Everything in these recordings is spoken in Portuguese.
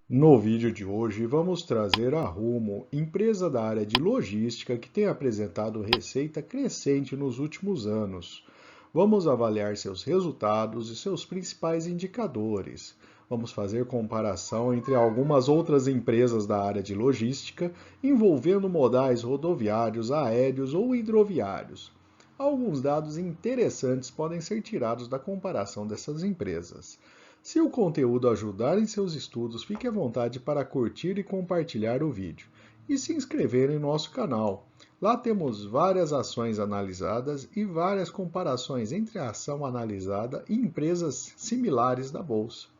No vídeo de hoje, vamos trazer a Rumo, empresa da área de logística que tem apresentado receita crescente nos últimos anos. Vamos avaliar seus resultados e seus principais indicadores. Vamos fazer comparação entre algumas outras empresas da área de logística, envolvendo modais rodoviários, aéreos ou hidroviários. Alguns dados interessantes podem ser tirados da comparação dessas empresas. Se o conteúdo ajudar em seus estudos, fique à vontade para curtir e compartilhar o vídeo e se inscrever em nosso canal. Lá temos várias ações analisadas e várias comparações entre a ação analisada e empresas similares da bolsa.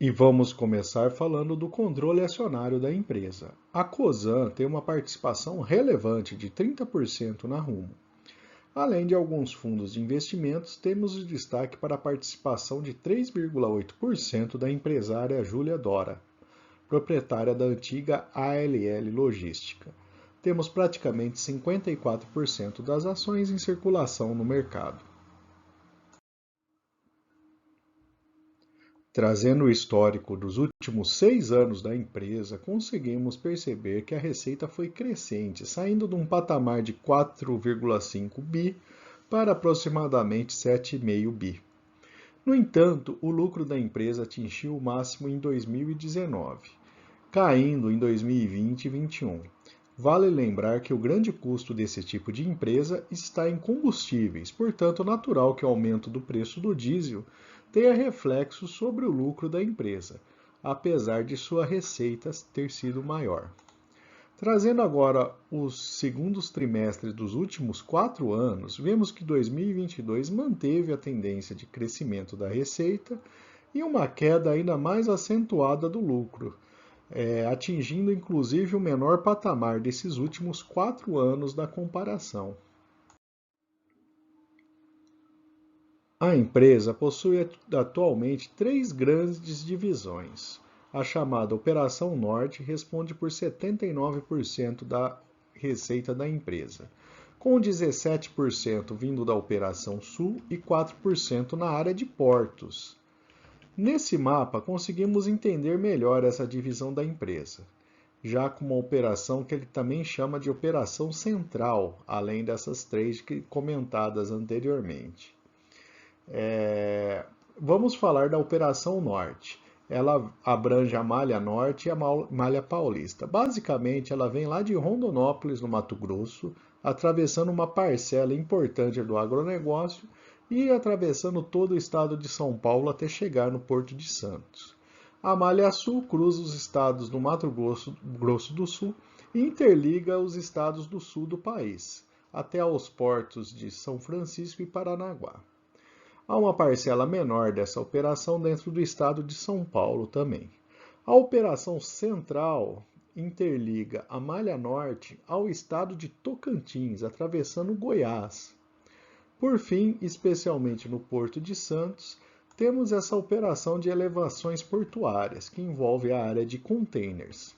E vamos começar falando do controle acionário da empresa. A Cosan tem uma participação relevante de 30% na Rumo. Além de alguns fundos de investimentos, temos o destaque para a participação de 3,8% da empresária Júlia Dora, proprietária da antiga ALL Logística. Temos praticamente 54% das ações em circulação no mercado. Trazendo o histórico dos últimos 6 anos da empresa, conseguimos perceber que a receita foi crescente, saindo de um patamar de 4,5 bi para aproximadamente 7,5 bi. No entanto, o lucro da empresa atingiu o máximo em 2019, caindo em 2020 e 2021. Vale lembrar que o grande custo desse tipo de empresa está em combustíveis, portanto, é natural que o aumento do preço do diesel tenha reflexo sobre o lucro da empresa, apesar de sua receita ter sido maior. Trazendo agora os segundos trimestres dos últimos 4 anos, vemos que 2022 manteve a tendência de crescimento da receita e uma queda ainda mais acentuada do lucro, atingindo inclusive o menor patamar desses últimos 4 anos da comparação. A empresa possui atualmente três grandes divisões. A chamada Operação Norte responde por 79% da receita da empresa, com 17% vindo da Operação Sul e 4% na área de portos. Nesse mapa, conseguimos entender melhor essa divisão da empresa, já com uma operação que ele também chama de Operação Central, além dessas três comentadas anteriormente. Vamos falar da Operação Norte. Ela abrange a Malha Norte e a Malha Paulista. Basicamente, ela vem lá de Rondonópolis, no Mato Grosso, atravessando uma parcela importante do agronegócio e atravessando todo o estado de São Paulo até chegar no Porto de Santos. A Malha Sul cruza os estados do Mato Grosso do Sul e interliga os estados do sul do país, até aos portos de São Francisco e Paranaguá. Há uma parcela menor dessa operação dentro do estado de São Paulo também. A Operação Central interliga a Malha Norte ao estado de Tocantins, atravessando Goiás. Por fim, especialmente no Porto de Santos, temos essa operação de elevações portuárias, que envolve a área de containers.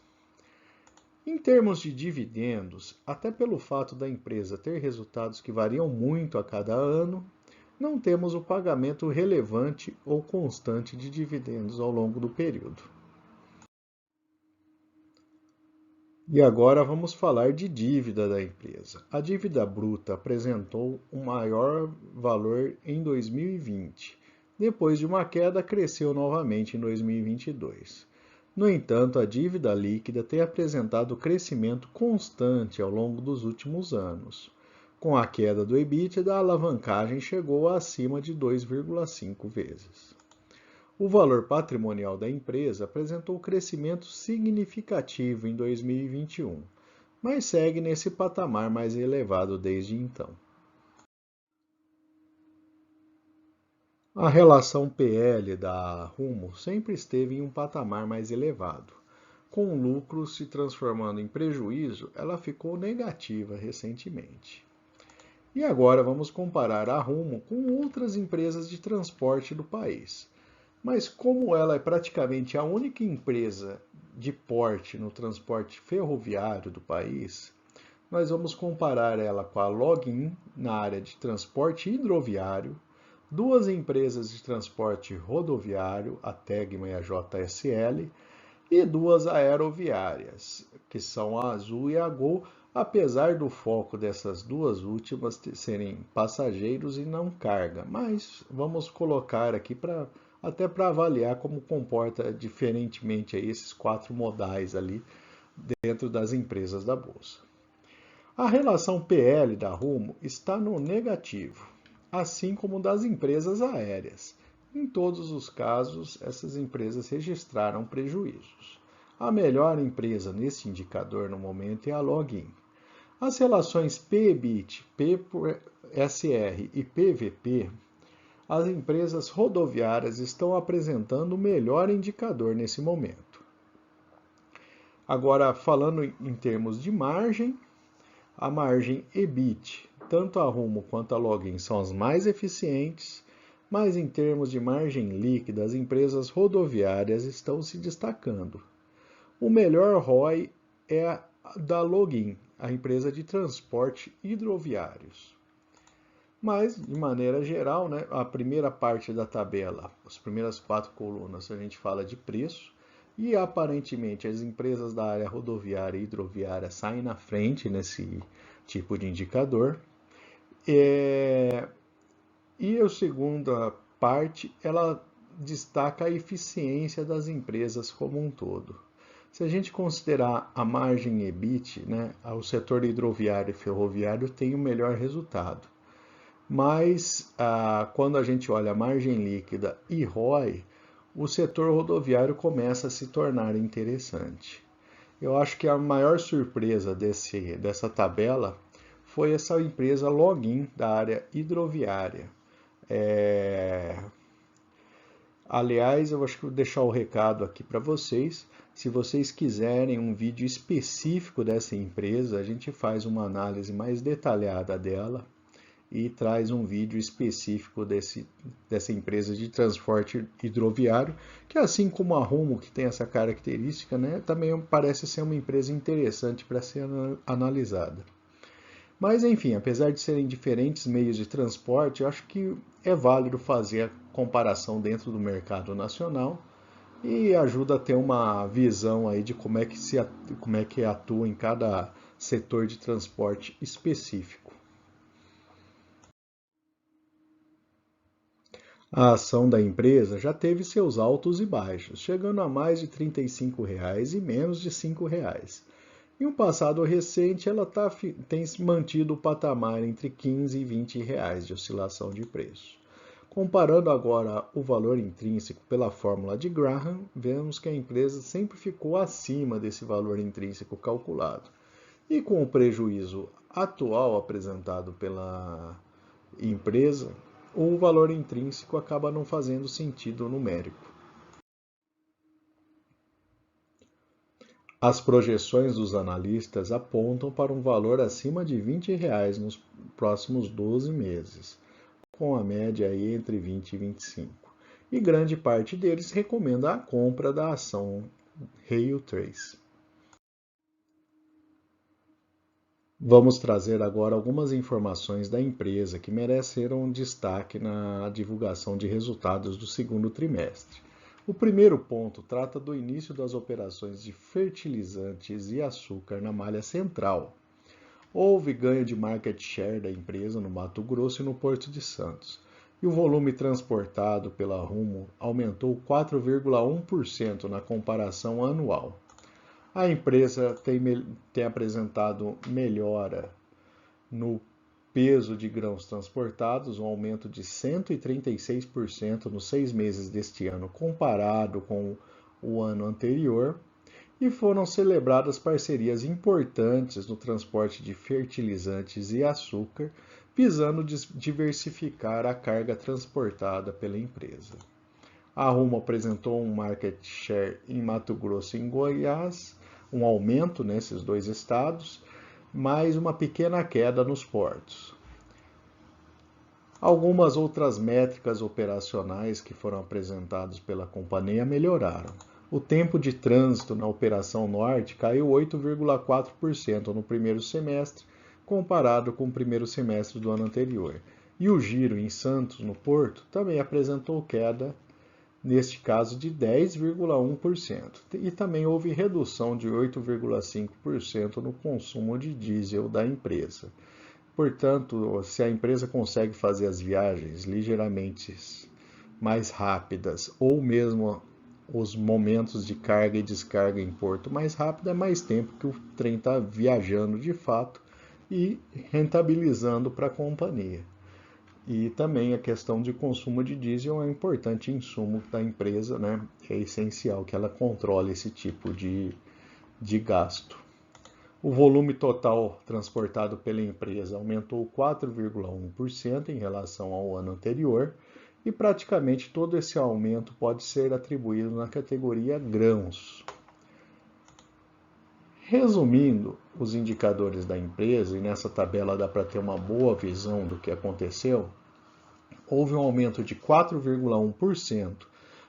Em termos de dividendos, até pelo fato da empresa ter resultados que variam muito a cada ano, não temos o pagamento relevante ou constante de dividendos ao longo do período. E agora vamos falar de dívida da empresa. A dívida bruta apresentou um maior valor em 2020. Depois de uma queda, cresceu novamente em 2022. No entanto, a dívida líquida tem apresentado crescimento constante ao longo dos últimos anos. Com a queda do EBITDA, a alavancagem chegou a acima de 2,5 vezes. O valor patrimonial da empresa apresentou crescimento significativo em 2021, mas segue nesse patamar mais elevado desde então. A relação PL da Rumo sempre esteve em um patamar mais elevado. Com o lucro se transformando em prejuízo, ela ficou negativa recentemente. E agora vamos comparar a Rumo com outras empresas de transporte do país. Mas como ela é praticamente a única empresa de porte no transporte ferroviário do país, nós vamos comparar ela com a Login na área de transporte hidroviário, duas empresas de transporte rodoviário, a Tegma e a JSL, e duas aeroviárias, que são a Azul e a Gol, apesar do foco dessas duas últimas serem passageiros e não carga. Mas vamos colocar aqui até para avaliar como comporta diferentemente aí esses quatro modais ali dentro das empresas da Bolsa. A relação PL da Rumo está no negativo, assim como das empresas aéreas. Em todos os casos, essas empresas registraram prejuízos. A melhor empresa nesse indicador no momento é a Login. As relações PEBIT, PSR e PVP, as empresas rodoviárias estão apresentando o melhor indicador nesse momento. Agora, falando em termos de margem, a margem EBIT, tanto a Rumo quanto a Login são as mais eficientes, mas em termos de margem líquida, as empresas rodoviárias estão se destacando. O melhor ROI é a da Login, a empresa de transporte hidroviários. Mas, de maneira geral, né, a primeira parte da tabela, as primeiras quatro colunas, a gente fala de preço, e aparentemente as empresas da área rodoviária e hidroviária saem na frente nesse tipo de indicador. E a segunda parte, ela destaca a eficiência das empresas como um todo. Se a gente considerar a margem EBIT, né, o setor hidroviário e ferroviário tem o melhor resultado. Mas quando a gente olha a margem líquida e ROI, o setor rodoviário começa a se tornar interessante. Eu acho que a maior surpresa dessa tabela foi essa empresa Login da área hidroviária. Aliás, eu acho que vou deixar o recado aqui para vocês. Se vocês quiserem um vídeo específico dessa empresa, a gente faz uma análise mais detalhada dela e traz um vídeo específico dessa empresa de transporte hidroviário, que assim como a Rumo, que tem essa característica, né, também parece ser uma empresa interessante para ser analisada. Mas, enfim, apesar de serem diferentes meios de transporte, eu acho que é válido fazer a comparação dentro do mercado nacional e ajuda a ter uma visão aí de como é que atua em cada setor de transporte específico. A ação da empresa já teve seus altos e baixos, chegando a mais de R$ 35,00 e menos de R$ 5,00. Em um passado recente, ela tem mantido o patamar entre R$ 15 e R$ 20,00 de oscilação de preço. Comparando agora o valor intrínseco pela fórmula de Graham, vemos que a empresa sempre ficou acima desse valor intrínseco calculado. E com o prejuízo atual apresentado pela empresa, o valor intrínseco acaba não fazendo sentido numérico. As projeções dos analistas apontam para um valor acima de R$ 20,00 nos próximos 12 meses, com a média aí entre 20 e 25. E grande parte deles recomenda a compra da ação Rail 3. Vamos trazer agora algumas informações da empresa que mereceram destaque na divulgação de resultados do segundo trimestre. O primeiro ponto trata do início das operações de fertilizantes e açúcar na malha central. Houve ganho de market share da empresa no Mato Grosso e no Porto de Santos, e o volume transportado pela Rumo aumentou 4,1% na comparação anual. A empresa tem apresentado melhora no peso de grãos transportados, um aumento de 136% nos 6 meses deste ano, comparado com o ano anterior, e foram celebradas parcerias importantes no transporte de fertilizantes e açúcar, visando diversificar a carga transportada pela empresa. A Rumo apresentou um market share em Mato Grosso e em Goiás, um aumento nesses dois estados, mas uma pequena queda nos portos. Algumas outras métricas operacionais que foram apresentadas pela companhia melhoraram. O tempo de trânsito na Operação Norte caiu 8,4% no primeiro semestre, comparado com o primeiro semestre do ano anterior. E o giro em Santos, no Porto, também apresentou queda, neste caso de 10,1%. E também houve redução de 8,5% no consumo de diesel da empresa. Portanto, se a empresa consegue fazer as viagens ligeiramente mais rápidas ou mesmo os momentos de carga e descarga em porto mais rápido, é mais tempo que o trem está viajando de fato e rentabilizando para a companhia. E também a questão de consumo de diesel é um importante insumo da empresa, né? É essencial que ela controle esse tipo de gasto. O volume total transportado pela empresa aumentou 4,1% em relação ao ano anterior e praticamente todo esse aumento pode ser atribuído na categoria grãos. Resumindo os indicadores da empresa, e nessa tabela dá para ter uma boa visão do que aconteceu, houve um aumento de 4,1%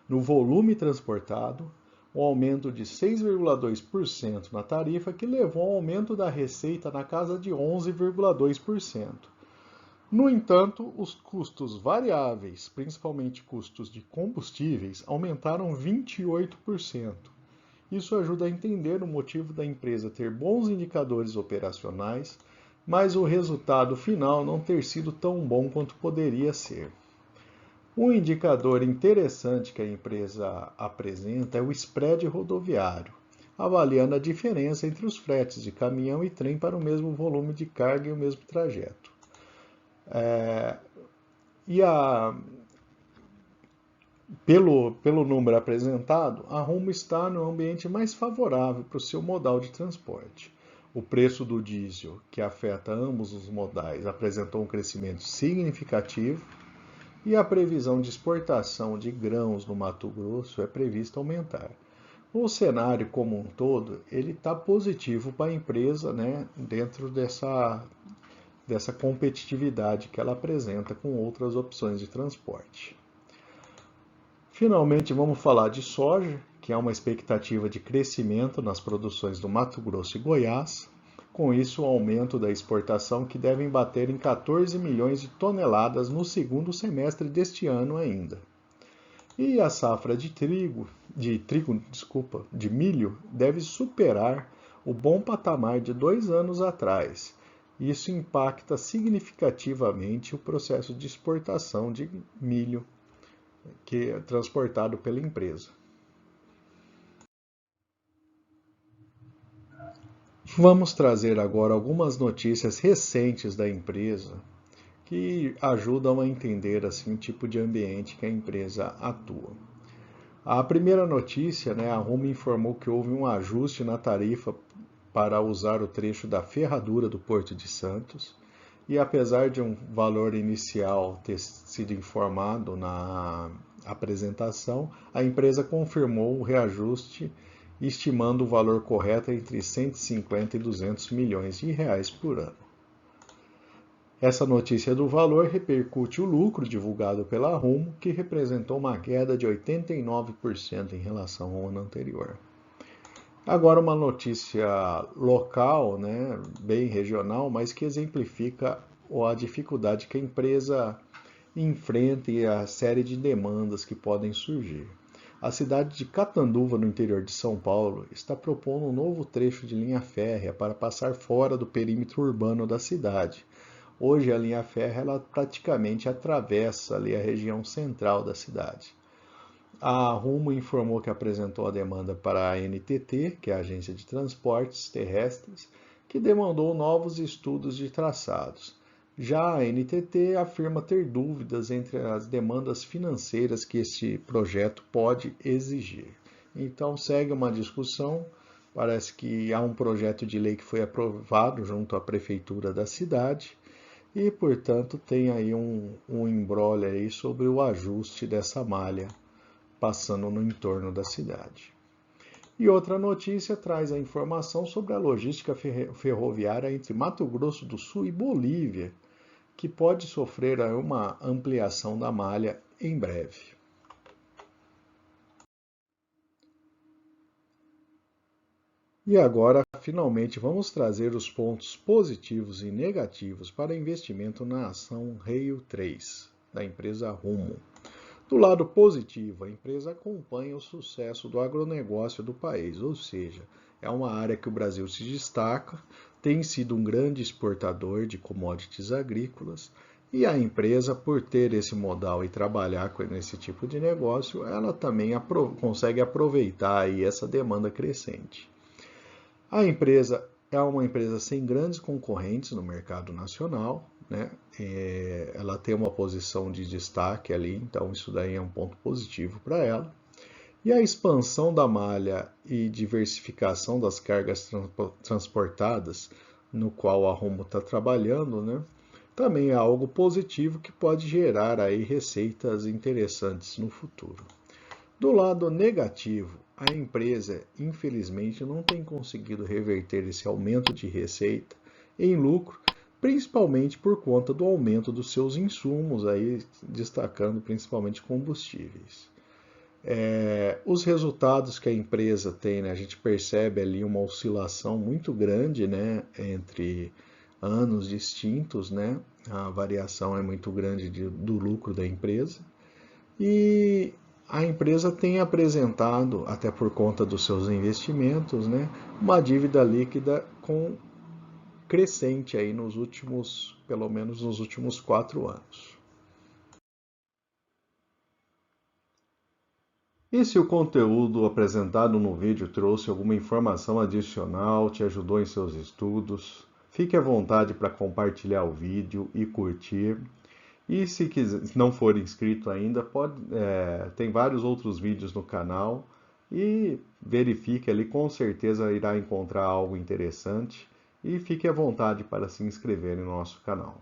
no volume transportado, um aumento de 6,2% na tarifa, que levou ao aumento da receita na casa de 11,2%. No entanto, os custos variáveis, principalmente custos de combustíveis, aumentaram 28%. Isso ajuda a entender o motivo da empresa ter bons indicadores operacionais, mas o resultado final não ter sido tão bom quanto poderia ser. Um indicador interessante que a empresa apresenta é o spread rodoviário, avaliando a diferença entre os fretes de caminhão e trem para o mesmo volume de carga e o mesmo trajeto. Pelo número apresentado, a Rumo está no ambiente mais favorável para o seu modal de transporte. O preço do diesel, que afeta ambos os modais, apresentou um crescimento significativo e a previsão de exportação de grãos no Mato Grosso é prevista aumentar. O cenário como um todo, ele está positivo para a empresa, né, dentro dessa competitividade que ela apresenta com outras opções de transporte. Finalmente, vamos falar de soja, que é uma expectativa de crescimento nas produções do Mato Grosso e Goiás. Com isso, o aumento da exportação que devem bater em 14 milhões de toneladas no segundo semestre deste ano ainda. E a safra de milho deve superar o bom patamar de 2 anos atrás. Isso impacta significativamente o processo de exportação de milho que é transportado pela empresa. Vamos trazer agora algumas notícias recentes da empresa que ajudam a entender assim, o tipo de ambiente que a empresa atua. A primeira notícia, a Rumo informou que houve um ajuste na tarifa para usar o trecho da ferradura do Porto de Santos, e apesar de um valor inicial ter sido informado na apresentação, a empresa confirmou o reajuste, estimando o valor correto entre 150 e 200 milhões de reais por ano. Essa notícia do valor repercute o lucro divulgado pela Rumo, que representou uma queda de 89% em relação ao ano anterior. Agora uma notícia local, bem regional, mas que exemplifica a dificuldade que a empresa enfrenta e a série de demandas que podem surgir. A cidade de Catanduva, no interior de São Paulo, está propondo um novo trecho de linha férrea para passar fora do perímetro urbano da cidade. Hoje a linha férrea ela praticamente atravessa ali a região central da cidade. A Rumo informou que apresentou a demanda para a NTT, que é a Agência de Transportes Terrestres, que demandou novos estudos de traçados. Já a NTT afirma ter dúvidas entre as demandas financeiras que este projeto pode exigir. Então segue uma discussão, parece que há um projeto de lei que foi aprovado junto à prefeitura da cidade e, portanto, tem aí um imbróglio aí sobre o ajuste dessa malha passando no entorno da cidade. E outra notícia traz a informação sobre a logística ferroviária entre Mato Grosso do Sul e Bolívia, que pode sofrer uma ampliação da malha em breve. E agora, finalmente, vamos trazer os pontos positivos e negativos para investimento na ação Rio 3, da empresa Rumo. Do lado positivo, a empresa acompanha o sucesso do agronegócio do país, ou seja, é uma área que o Brasil se destaca, tem sido um grande exportador de commodities agrícolas, e a empresa, por ter esse modal e trabalhar nesse tipo de negócio, ela também consegue aproveitar aí essa demanda crescente. A empresa é uma empresa sem grandes concorrentes no mercado nacional, né? Ela tem uma posição de destaque ali, então isso daí é um ponto positivo para ela. E a expansão da malha e diversificação das cargas transportadas, no qual a Rumo está trabalhando, né? Também é algo positivo que pode gerar aí receitas interessantes no futuro. Do lado negativo, a empresa, infelizmente, não tem conseguido reverter esse aumento de receita em lucro, principalmente por conta do aumento dos seus insumos, aí, destacando principalmente combustíveis. Os resultados que a empresa tem, né, a gente percebe ali uma oscilação muito grande, né, entre anos distintos, né, a variação é muito grande do lucro da empresa. E a empresa tem apresentado, até por conta dos seus investimentos, né, uma dívida líquida crescente aí pelo menos nos últimos 4 anos. E se o conteúdo apresentado no vídeo trouxe alguma informação adicional, te ajudou em seus estudos, fique à vontade para compartilhar o vídeo e curtir. E se não for inscrito ainda, tem vários outros vídeos no canal e verifique ali, com certeza irá encontrar algo interessante e fique à vontade para se inscrever no nosso canal.